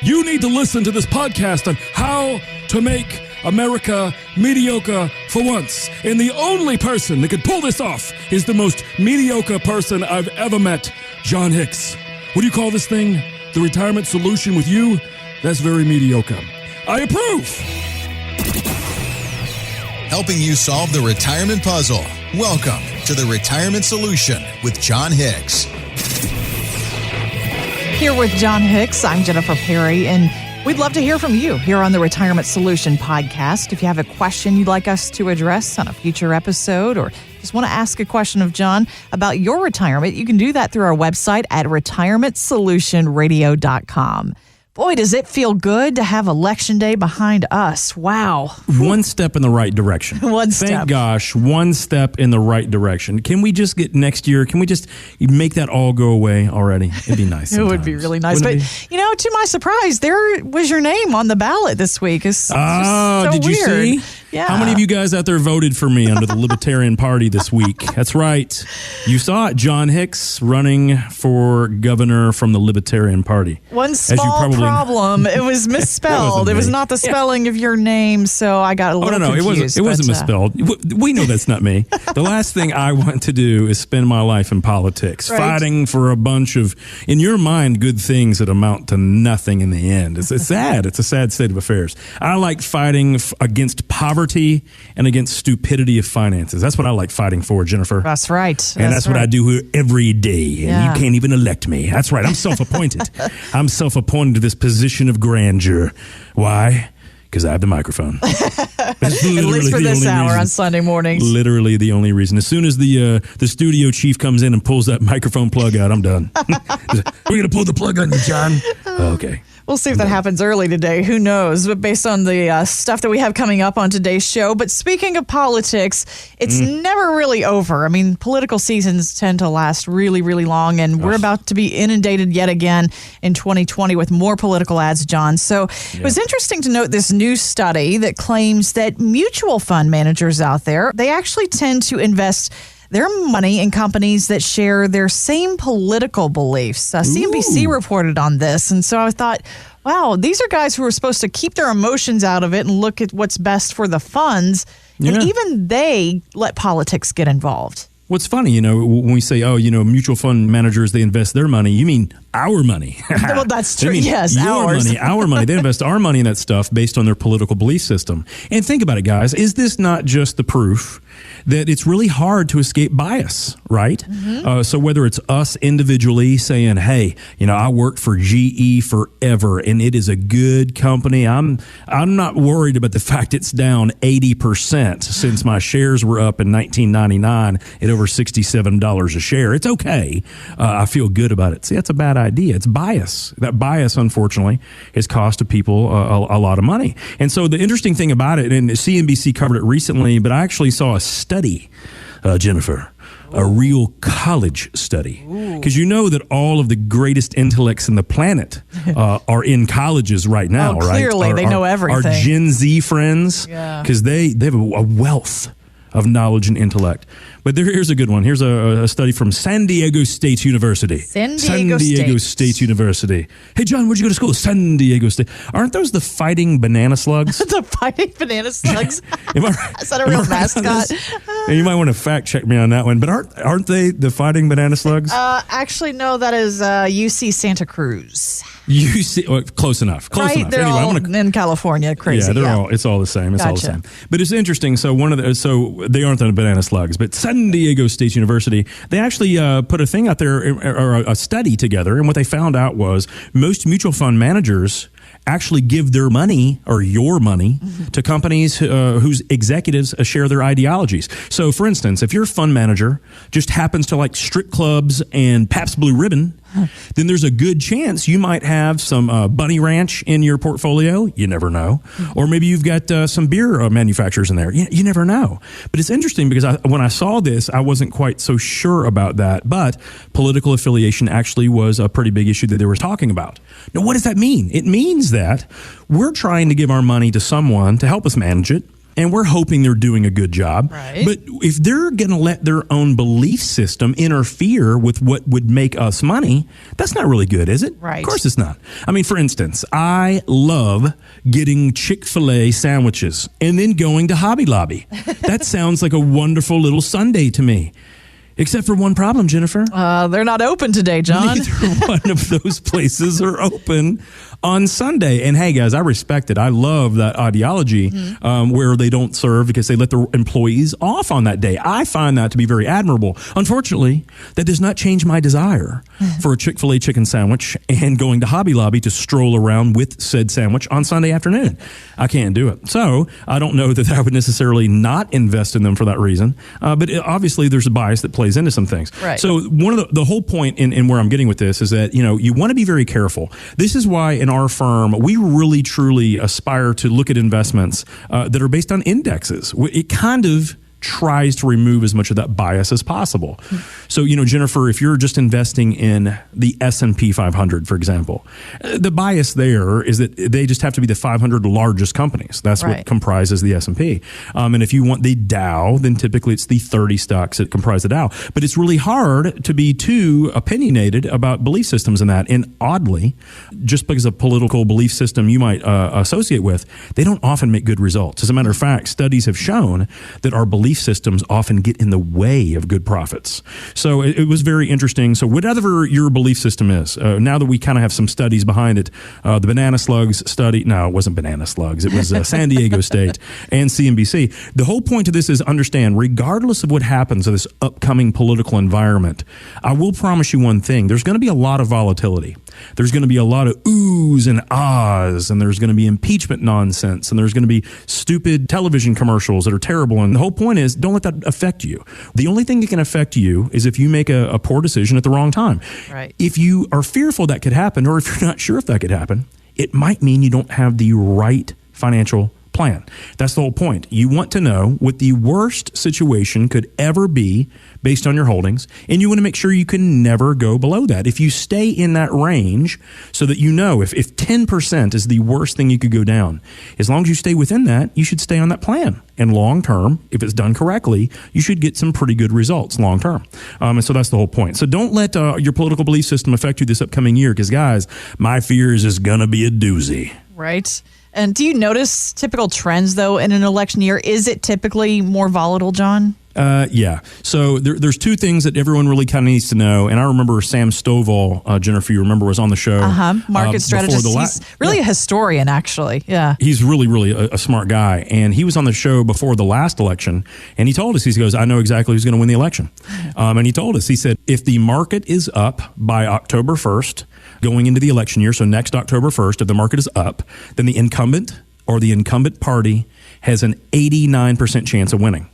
You need to listen to this podcast on how to make America mediocre for once. And the only person that could pull this off is the most mediocre person I've ever met, John Hicks. What do you call this thing? The retirement solution with you? That's very mediocre. I approve. Helping you solve the retirement puzzle. Welcome to the Retirement Solution with John Hicks. Here with John Hicks, I'm Jennifer Perry, and we'd love to hear from you here on the Retirement Solution podcast. If you have a question you'd like us to address on a future episode, or just want to ask a question of John about your retirement, you can do that through our website at retirementsolutionradio.com. Boy, does it feel good to have Election Day behind us. Wow. One step in the right direction. One step. Thank gosh, one step in the right direction. Can we just get next year, can we just make that all go away already? It'd be nice. It would be really nice. Wouldn't but, you know, to my surprise, there was your name on the ballot this week. It's so did you weird. see? Yeah. How many of you guys out there voted for me under the Libertarian Party this week? That's right. You saw it. John Hicks running for governor from the Libertarian Party. One small problem. It was misspelled. It was not the spelling of your name, so I got a little confused. It wasn't misspelled. We know that's not me. The last thing I want to do is spend my life in politics, fighting for a bunch of, in your mind, good things that amount to nothing in the end. It's sad. It's a sad state of affairs. I like fighting against poverty and against stupidity of finances. That's what I like fighting for, Jennifer. That's right. And that's what I do every day. And you can't even elect me. That's right. I'm self-appointed. I'm self-appointed to this position of grandeur. Why? Because I have the microphone. At least for this hour on Sunday mornings. Literally the only reason. As soon as the studio chief comes in and pulls that microphone plug out, I'm done. We're going to pull the plug on you, John. Okay. We'll see if that happens early today. Who knows? But based on the stuff that we have coming up on today's show. But speaking of politics, it's never really over. I mean, political seasons tend to last really, really long. And we're about to be inundated yet again in 2020 with more political ads, John. So it was interesting to note this new study that claims that mutual fund managers out there, they actually tend to invest their money in companies that share their same political beliefs. CNBC reported on this. And so I thought, wow, these are guys who are supposed to keep their emotions out of it and look at what's best for the funds. And even they let politics get involved. What's funny, when we say, mutual fund managers, they invest their money, you mean our money. Well, that's true. Yes, ours. Our money. They invest our money in that stuff based on their political belief system. And think about it, guys. Is this not just the proof that it's really hard to escape bias, right? So whether it's us individually saying, hey, I worked for GE forever and it is a good company. I'm not worried about the fact it's down 80% since my shares were up in 1999 at over $67 a share. It's okay. I feel good about it. See, that's a bad idea. It's bias. That bias, unfortunately, has cost people a lot of money. And so the interesting thing about it, and CNBC covered it recently, but I actually saw a study, Jennifer, a real college study. Because you know that all of the greatest intellects in the planet are in colleges right now, right? Clearly, they know everything. Our Gen Z friends, because they have a wealth of knowledge and intellect. But here's a good one. Here's a study from San Diego State University. San Diego State University. Hey, John, where'd you go to school? San Diego State. Aren't those the fighting banana slugs? The fighting banana slugs? Am I right? Is that a real mascot? You might want to fact check me on that one. But aren't they the fighting banana slugs? Actually, no, that is UC Santa Cruz. Close enough. Right, they're all in California. Crazy. It's all the same. It's all the Gotcha. same. But it's interesting. So they aren't the banana slugs, but San Diego State University, they actually put a thing out there, or a study together, and what they found out was most mutual fund managers actually give their money, or your money, to companies whose executives share their ideologies. So, for instance, if your fund manager just happens to like strip clubs and Pabst Blue Ribbon, then there's a good chance you might have some Bunny Ranch in your portfolio. You never know. Or maybe you've got some beer manufacturers in there. You never know. But it's interesting because when I saw this, I wasn't quite so sure about that. But political affiliation actually was a pretty big issue that they were talking about. Now, what does that mean? It means that we're trying to give our money to someone to help us manage it. and we're hoping they're doing a good job. Right. But if they're going to let their own belief system interfere with what would make us money, that's not really good, is it? Right. Of course it's not. I mean, for instance, I love getting Chick-fil-A sandwiches and then going to Hobby Lobby. That sounds like a wonderful little Sunday to me. Except for one problem, Jennifer. They're not open today, John. Neither one of those places are open on Sunday. And hey, guys, I respect it. I love that ideology where they don't serve because they let their employees off on that day. I find that to be very admirable. Unfortunately, that does not change my desire for a Chick-fil-A chicken sandwich and going to Hobby Lobby to stroll around with said sandwich on Sunday afternoon. I can't do it. So I don't know that I would necessarily not invest in them for that reason. But obviously, there's a bias that plays into some things. Right. So one of the whole point in where I'm getting with this is that, you want to be very careful. This is why in our firm, we really truly aspire to look at investments that are based on indexes. It kind of tries to remove as much of that bias as possible. So, Jennifer, if you're just investing in the S&P 500, for example, the bias there is that they just have to be the 500 largest companies. That's right. what comprises the S&P. And if you want the Dow, then typically it's the 30 stocks that comprise the Dow. But it's really hard to be too opinionated about belief systems in that. And oddly, just because a political belief system you might associate with, they don't often make good results. As a matter of fact, studies have shown that our belief systems often get in the way of good profits. So it was very interesting. So whatever your belief system is, now that we kind of have some studies behind it, the banana slugs study, no, it wasn't banana slugs. It was San Diego State and CNBC. The whole point of this is understand, regardless of what happens in this upcoming political environment, I will promise you one thing. There's going to be a lot of volatility. There's going to be a lot of oohs and ahs, and there's going to be impeachment nonsense, and there's going to be stupid television commercials that are terrible. And the whole point is, don't let that affect you. The only thing that can affect you is if you make a poor decision at the wrong time. Right. If you are fearful that could happen, or if you're not sure if that could happen, it might mean you don't have the right financial plan. That's the whole point. You want to know what the worst situation could ever be based on your holdings, and you want to make sure you can never go below that. If you stay in that range so that you know if 10% is the worst thing you could go down, as long as you stay within that, you should stay on that plan. And long term, if it's done correctly, you should get some pretty good results long term. And so that's the whole point. So don't let your political belief system affect you this upcoming year, because guys, my fears is going to be a doozy. Right. And do you notice typical trends, though, in an election year? Is it typically more volatile, John? Yeah. So there's two things that everyone really kind of needs to know. And I remember Sam Stovall, Jennifer, you remember, was on the show. Market strategist. He's really a historian, actually. Yeah. He's really, really a smart guy. And he was on the show before the last election. And he told us, he goes, I know exactly who's going to win the election. And he told us, he said, if the market is up by October 1st, going into the election year, so next October 1st, if the market is up, then the incumbent or the incumbent party has an 89% chance of winning.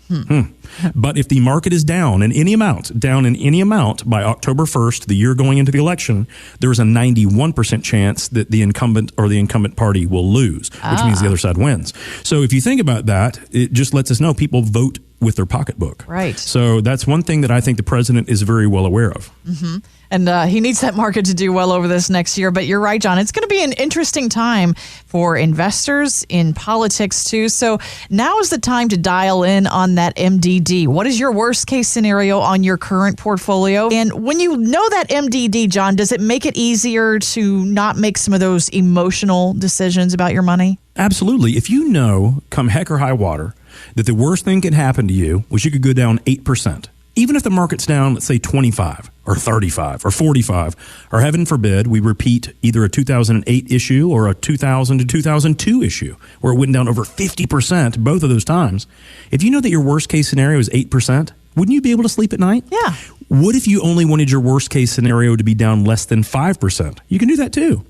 But if the market is down in any amount by October 1st, the year going into the election, there's a 91% chance that the incumbent or the incumbent party will lose, which means the other side wins. So if you think about that, it just lets us know people vote with their pocketbook. Right. So that's one thing that I think the president is very well aware of. Mm-hmm. And he needs that market to do well over this next year. But you're right, John. It's going to be an interesting time for investors in politics, too. So now is the time to dial in on that MDD. What is your worst case scenario on your current portfolio? And when you know that MDD, John, does it make it easier to not make some of those emotional decisions about your money? Absolutely. If you know, come heck or high water, that the worst thing can happen to you was you could go down 8%. Even if the market's down, let's say 25 or 35 or 45, or heaven forbid, we repeat either a 2008 issue or a 2000 to 2002 issue, where it went down over 50% both of those times. If you know that your worst case scenario is 8%, wouldn't you be able to sleep at night? Yeah. What if you only wanted your worst case scenario to be down less than 5%? You can do that too.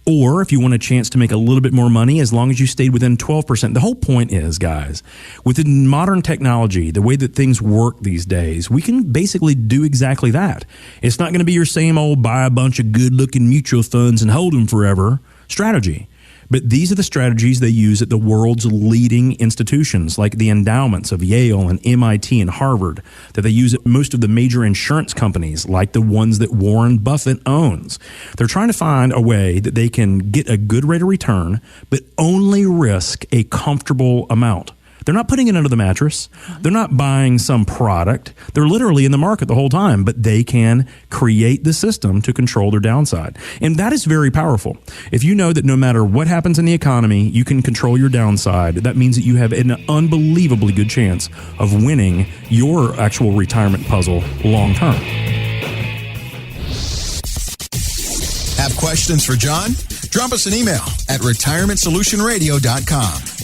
Or if you want a chance to make a little bit more money, as long as you stayed within 12%. The whole point is, guys, with modern technology, the way that things work these days, we can basically do exactly that. It's not going to be your same old buy a bunch of good-looking mutual funds and hold them forever strategy. But these are the strategies they use at the world's leading institutions, like the endowments of Yale and MIT and Harvard, that they use at most of the major insurance companies, like the ones that Warren Buffett owns. They're trying to find a way that they can get a good rate of return, but only risk a comfortable amount. They're not putting it under the mattress. They're not buying some product. They're literally in the market the whole time, but they can create the system to control their downside. And that is very powerful. If you know that no matter what happens in the economy, you can control your downside, that means that you have an unbelievably good chance of winning your actual retirement puzzle long term. Have questions for John? Drop us an email at retirementsolutionradio.com.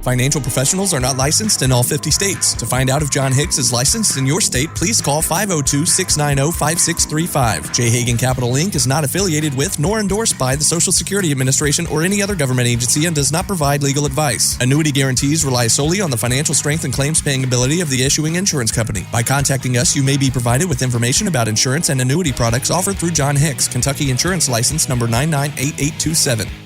Financial professionals are not licensed in all 50 states. To find out if John Hicks is licensed in your state, please call 502-690-5635. J. Hagan Capital Inc. is not affiliated with nor endorsed by the Social Security Administration or any other government agency and does not provide legal advice. Annuity guarantees rely solely on the financial strength and claims paying ability of the issuing insurance company. By contacting us, you may be provided with information about insurance and annuity products offered through John Hicks, Kentucky Insurance License number 998827.